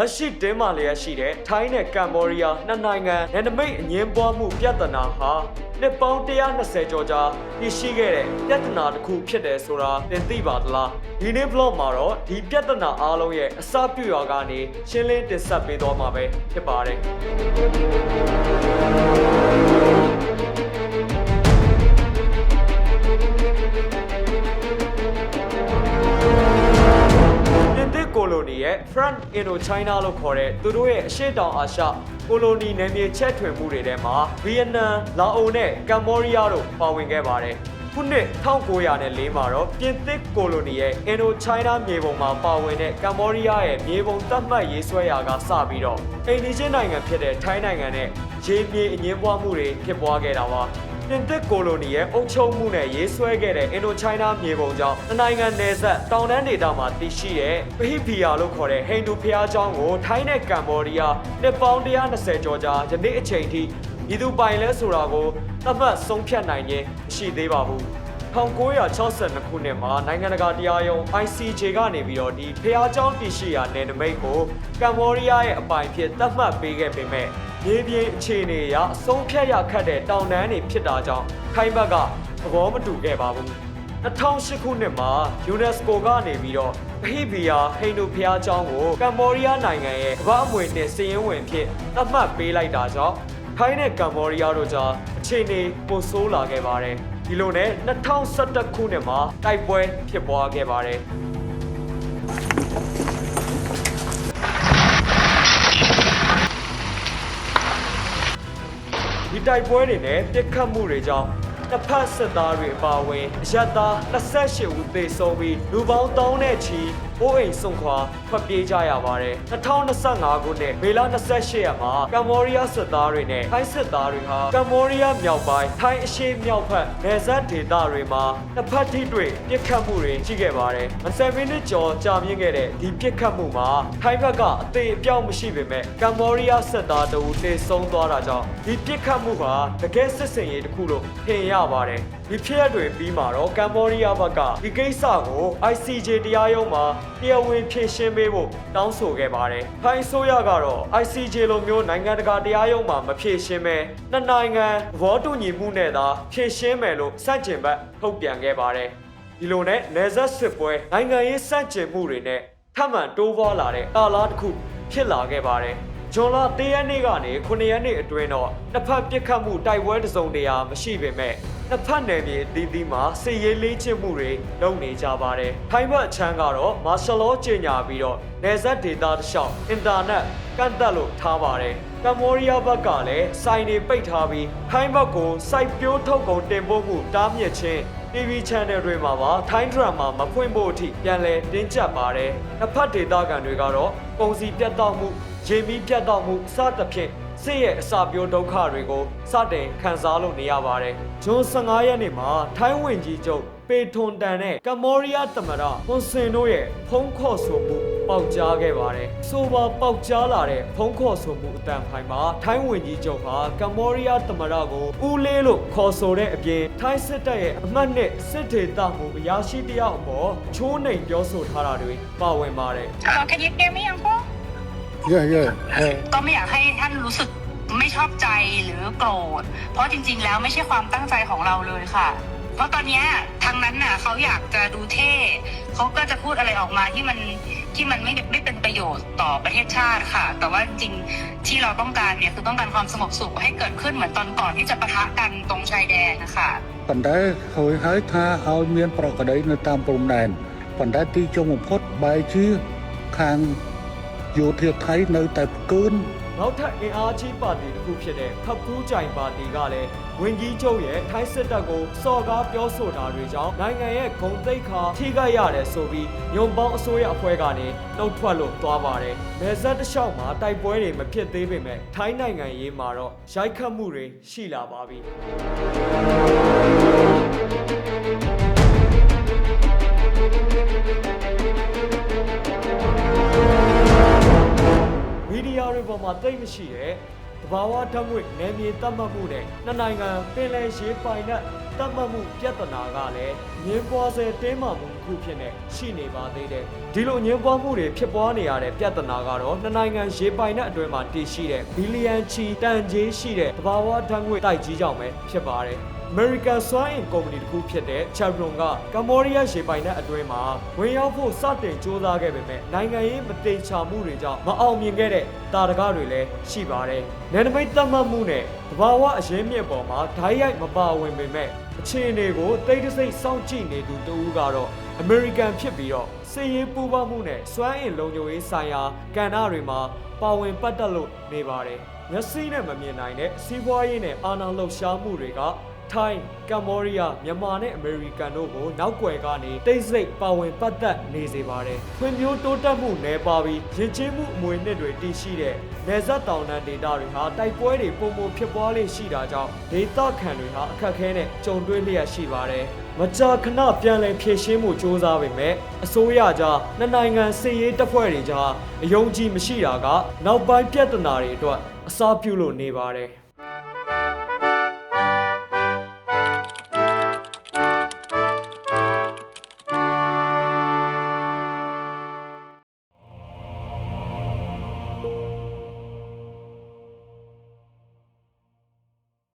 လက်ရှိတင်းမာလျက်ရှိတဲ့ထိုင်းနဲ့ကမ်ဘောဒီးယားနှစ်နိုင်ငံနယ်နိမိတ်အငင်းပွားမှုပြဿနာဟာနှစ်ပေါင်း120ကျော်ကြာတည်ရှိခဲ့တဲ့ပြဿနာတစ်ခုဖြစ်တယ်ဆိုတာသင်သိပါသလားဒီနေ့ vlog မှာတော့ဒီပြဿနာအားလုံးရဲ့အစပြုရာကနေရှင်းလင်းတင်ဆက်ပေးသွားမှာပဲဖြစ်ပါတယ်ကိုလိုနီရဲ့ Front Indochina လို့ခေါ်တဲ့သူတို့ရဲ့အရှေ့တောင်အာရှကိုလိုနီနယ်မြေချက်ထွင်မှုတွေထဲမှာဗီယက်နမ်၊လာအိုနဲ့ကမ္ဘောဒီးယားတို့ပါဝင်ခဲ့ပါတယ်။ခုနှစ်1904မှာတော့ပြင်သစ်ကိုလိုနီရဲ့ Indochina မြေပုံမှာပါဝင်တဲ့ကမ္ဘောဒီးယားရဲ့မြေပုံသတ်မှတ်ရေးဆွဲရာကစပြီးတော့အိမ်နီးချင်းနိုင်ငံဖြစ်တဲ့ထိုင်းနိုင်ငံနဲ့ရေမြေအငင်းပွားမှုတွေဖြစ်ပွားခဲ့တာပါ။ပြင်သစ်ကိုလိုနီရဲ့အုပ်ချုပ်မှုနဲ့ရေးဆွဲခဲ့တဲ့ Indochina မြေပုံကြောင့်နိုင်ငံနယ်စပ်တောင်တန်းဒေသမှာတည်ရှိတဲ့ပဟိဗီယာလို့ခေါ်တဲ့ဟိန္ဒူဘုရားကျောင်းကိုထိုင်းနဲ့ကမ္ဘောဒီးယားနှစ်ပေါင်း120ကျော်ကြာယနေ့အချိန်ထိဤသူပိုင်လဲဆိုတာကိုသတ်မှတ်ဆုံးဖြတ်နိုင်ခြင်းမရှိသေးပါဘူး1962ခုနှစ်မှာနိုင်ငံတကာတရားရုံး ICJ ကနေပြီးတော့ဒီဖျားเจ้าတည်ရှိရာနယ်နိမိတ်ကိုကမ္ဘောဒီးယားရဲ့အပိုင်ဖြစ်သတ်မှတ်ပေးခဲ့ပေမဲ့မြေပြင်အခြေအနေအရအဆုံးဖြတ်ရခတ်တဲ့တောင်တန်းတွေဖြစ်တာကြောင့်ထိုင်းဘက်ကသဘောမတူခဲ့ပါဘူး2008ခုနှစ်မှာ UNESCO ကနေပြီးတော့ပဟိဗီယာဟိန္ဒူဘုရားကျောင်းကိုကမ္ဘောဒီးယားနိုင်ငံရဲ့ကမ္ဘာ့အမွေအနှစ်စာရင်းဝင်ဖြစ်သတ်မှတ်ပေးလိုက်တာကြောင့်ထိုင်းနဲ့ကမ္ဘောဒီးယားတို့ကြားအခြေအနေပိုဆိုးလာခဲ့ပါတယ်ဒီလိုနဲ့2011ခုနှစ်မှာတိုက်ပွဲဖြစ်ပွားခဲ့ပါတယ်ဒီတိုက်ပွဲတွေနဲ့ပြစ်ခတ်မှုတွေကြောင့်တစ်ဖက်စစ်သားတွေအပါအဝင်အရပ်သား28ဦးသေဆုံးပြီးလူပေါင်း1000နဲ့ချီအိုးအိမ်စွန့်ခွာထွက်ပြေးကြရပါတယ်2025ခုနှစ်မေလ28ရက်မှာကမ္ဘောဒီးယားစစ်သားတွေနဲ့ထိုင်းစစ်သားတွေဟာကမ္ဘောဒီးယားမြောက်ပိုင်းထိုင်းအရှေ့မြောက်ဘက်နယ်စပ်ဒေသတွေမှာတစ်ဖက်ထိတွေ့ပြစ်ခတ်မှုတွေရှိခဲ့ပါတယ်20မိနစ်ကျော်ကြာမြင့်ခဲ့တဲ့ဒီပြစ်ခတ်မှုမှာထိုင်းဘက်ကအသေးအပြောက်မရှိပေမဲ့ကမ္ဘောဒီးယားစစ်သားတို့သေဆုံးသွားတာကြောင့်ဒီပြစ်ခတ်မှုဟာတကယ်စစ်စင်ရေးတစ်ခုလို့ထင်ရပါတယ်ဒီဖြစ်ရပ်တွေပြီးမှာတော့ကမ္ဘောဒီးယားဘက်ကဒီကိစ္စကို ICJ တရားရုံးမှာတရားဝင်ဖြေရှင်းပေးဖို့တောင်းဆိုခဲ့ပါတယ်။ထိုင်းအစိုးရကတော့ ICJ လိုမျိုးနိုင်ငံတကာတရားရုံးမှာမဖြေရှင်းပဲနှစ်နိုင်ငံသဘောတူညီမှုနဲ့သာဖြေရှင်းမယ်လို့စန့်ကျင်ဘက်ထုတ်ပြန်ခဲ့ပါတယ်။ဒီလိုနဲ့နယ်စပ်စစ်ပွဲနိုင်ငံရေးစန့်ကျင်မှုတွေနဲ့ထပ်မံတိုးပွားလာတဲ့ကာလတစ်ခုဖြစ်လာခဲ့ပါတယ်။ဇွန်လ3ရက်နေ့ကနေ9ရက်နေ့အတွင်းတော့နှစ်ဖက်ပစ်ခတ်မှုတိုက်ပွဲတစုံတရာမရှိပေမဲ့နှစ်ဖက်နယ်မြေအသီးသီးမှာစစ်ရေးလေ့ကျင့်မှုတွေလုပ်နေကြပါတယ်။ထိုင်းဘက်အချမ်းကတော့မာရှယ်လောကြေညာပြီးတော့နယ်စပ်ဒေသတစ်လျှောက်အင်တာနက်ကန့်သက်လို့ထားပါတယ်။ကမ္ဘောဒီးယားဘက်ကလည်းစိုင်တွေပိတ်ထားပြီးထိုင်းဘက်ကိုစိုက်ပျိုးထုတ်ကုန်တင်ပို့မှုတားမြစ်ခြင်းTV channel တွေမှာပါထိုင်းဒရမာမဖွင့်ဖို့အထိပြန်လည်တင်းကျပ်ပါတယ်။တစ်ဖက်ဒေသခံတွေကတော့ပုံစံပြတ်တောက်မှုရေမီးပြတ်တောက်မှုစသဖြင့်စစ်ရဲ့အစာပြိုးဒုက္ခတွေကိုစတင်ခံစားလို့နေရပါတယ်။ဇွန်15ရက်နေ့မှာထိုင်းဝန်ကြီးချုပ်ပေထွန်တန်နဲ့ကမ္ဘောဒီးယားသမ္မတဟွန်ဆင်တို့ရဲ့ဖုံးခေါ်ဆိုမှုပေါက်ကြားခဲ့ပါတယ်။ဆိုပါပေါက်ကြားလာတဲ့ဖုံးခေါ်ဆိုမှုအတန်ဖိုင်မှာထိုင်းဝန်ကြီးချုပ်ဟာကမ္ဘောဒီးယားသမ္မတကိုဦးလေးလို့ခေါ်ဆိုတဲ့အပြင်ထိုင်းစစ်တပ်ရဲ့အမှတ်နဲ့စစ်ဒေသမှုအရာရှိတယောက်အပေါ်ချိုးနှိမ်ပြောဆိုထားတာတွေပါဝင်ပါတယ်။ Can you hear me, Uncle? ก็ไม่อยากให้ท่านรู้สึกไม่ชอบใจหรือโกรธเพราะจริงๆแล้วไม่ใช่ความตั้งใจของเราเลยค่ะเพราะตอนนี้ทางนั้นน่ะเขาอยากจะดูเท่เขาก็จะพูดอะไรออกมาที่มันไม่เป็นประโยชน์ต่อประเทศชาติค่ะแต่ว่าจริงๆที่เราต้องการเนี่ยคือต้องการความสงบสุขให้เกิดขึ้นเหมือนตอนก่อนที่จะปะทะกันตรงชายแดนนะคะប៉ុន្តែហើយថាឲ្យមានប្រកដីនៅតាមព្រំដែនប៉ុន្តែទីចុងបំផុតបែរជាខាងយោធាថៃនៅតែផ្កើនနောက်ထပ်အင်အားကြီးပါတီတစ်ခုဖြစ်တဲ့ခပ်ကူးကြိုင်ပါတီကလည်းဝန်ကြီးချုပ်ရဲ့ထိုင်းစစ်တပ်ကိုစော်ကားပြောဆိုတာတွေကြောင့်နိုင်ငံရဲ့ဂုဏ်သိက္ခာထိခိုက်ရတယ်ဆိုပြီးညွန်ပေါင်းအစိုးရအဖွဲ့ကနေနှုတ်ထွက်လို့သွားပါတယ်။နယ်စပ်တစ်လျှောက်မှာတိုက်ပွဲတွေမဖြစ်သေးပေမဲ့ထိုင်းနိုင်ငံရေးမှာတော့ရိုက်ခတ်မှုတွေရှိလာပါပြီ။မီဒီယာတွေပေါ်မှာတိတ်မရှိတဲ့ ဘာဝဓာတ်ငွေ့နယ်မြေသတ်မှတ်မှုနဲ့နှစ်နိုင်ငံပင်လယ်ရေပိုင်နက်သတ်မှတ်မှုပြဿနာကလည်းငင်းပွားဆဲတင်းမာမှုတစ်ခုဖြစ်နေရှိနေပါသေးတယ်ဒီလိုငင်းပွားမှုတွေဖြစ်ပွားနေရတဲ့ပြဿနာကတော့နှစ်နိုင်ငံရေပိုင်နက်အတွင်းမှာတည်ရှိတဲ့ဘီလီယံချီတန်ကြေးရှိတဲ့ဘာဝဓာတ်ငွေ့တိုက်ကြီးကြောင့်ပဲဖြစ်ပါတယ် American စွမ်းအင်ကုမ္ပဏီတစ်ခုဖြစ်တဲ့ Chevron ကကမ္ဘောဒီးယားရေပိုင်နက်အတွင်းမှာဝင်ရောက်ဖို့စတင်ကြိုးစားခဲ့ပေမဲ့နိုင်ငံရေးမတိမ်ချမှုတွေကြောင့်မအောင်မြင်ခဲ့တဲ့တာရကတွေလည်းရှိပါတယ်။နယ်နိမိတ်သတ်မှတ်မှုနဲ့တဘာဝအရင်းမြစ်ပေါ်မှာဓာတ်ရိုက်မပါဝင်ပေမဲ့အခြေအနေကိုတိတ်တဆိတ်စောင့်ကြည့်နေသူတဦးကတော့ American ဖြစ်ပြီးတော့စီးရေးပူးပေါင်းမှုနဲ့စွမ်းအင်လုံခြုံရေးဆိုင်ရာကဏ္ဍတွေမှာပါဝင်ပတ်သက်လို့နေပါတယ်။မျက်စိနဲ့မမြင်နိုင်တဲ့စီးပွားရေးနဲ့အာဏာလှုပ်ရှားမှုတွေကထိုင်းကမ္ဘောဒီးယားမြန်မာနဲ့အမေရိကန်တို့ကိုနောက်ွယ်ကနေတိတ်ဆိတ်ပါဝင်ပတ်သက်နေစေပါတယ်။ဖွံ့ဖြိုးတိုးတက်မှုနယ်ပါပြီးရင်းချင်းမှုအမွေနှစ်တွေတည်ရှိတဲ့နယ်စပ်တောင်တန်းဒေသတွေဟာတိုက်ပွဲတွေပုံမဖြစ်ပွားလေရှိတာကြောင့်ဒေသခံတွေဟာအခက်အခဲနဲ့ကြုံတွေ့လျက်ရှိပါတယ်။မကြာခဏပြန်လည်ဖြည့်ရှင်းမှုစ조사ပေမဲ့အစိုးရကြားနှစ်နိုင်ငံစစ်ရေးတပ်ဖွဲ့တွေကြားအယုံကြည်မရှိတာကနောက်ပိုင်းပြဿနာတွေအတွက်အစားပြုလို့နေပါတယ်။